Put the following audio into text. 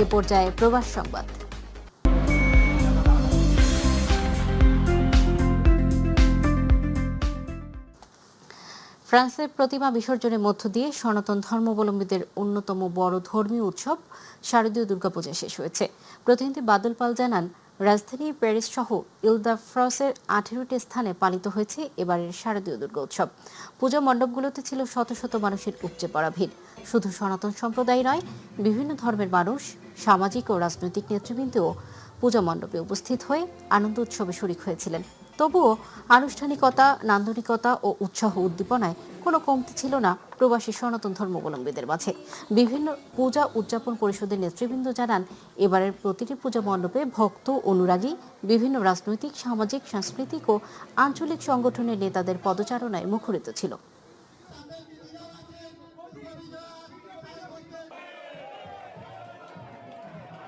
এ পর্যায়ে প্রবাস সংবাদ। ফ্রান্সের প্রতিমা বিসর্জনের মধ্য দিয়ে সনাতন ধর্মাবলম্বীদের অন্যতম বড় ধর্মীয় উৎসব শারদীয় দুর্গাপূজা শেষ হয়েছে। প্রতিনিধি বাদল পাল জানান, রাজধানী প্যারিস সহ ইল দ্য ফ্রান্সের 18টি স্থানে পালিত হয়েছে এবারের শারদীয় দুর্গা উৎসব। পূজা মণ্ডপগুলোতে ছিল শত শত মানুষের উপচে পড়া ভিড়। শুধু সনাতন সম্প্রদায় নয়, বিভিন্ন ধর্মের মানুষ, সামাজিক ও রাজনৈতিক নেতৃবৃন্দও পূজা মণ্ডপে উপস্থিত হয়ে আনন্দ উৎসবে শরিক হয়েছিলেন। তবুও আনুষ্ঠানিকতা, নান্দনিকতা ও উৎসাহ উদ্দীপনায় কোনো কমতি ছিল না প্রবাসী সনাতন ধর্মাবলম্বীদের মাঝে। বিভিন্ন পূজা উদযাপন পরিষদের নেতৃবৃন্দ জানান, এবারের প্রতিটি পূজা মণ্ডপে ভক্ত, অনুরাগী, বিভিন্ন রাজনৈতিক, সামাজিক, সাংস্কৃতিক ও আঞ্চলিক সংগঠনের নেতাদের পদচারণায় মুখরিত ছিল।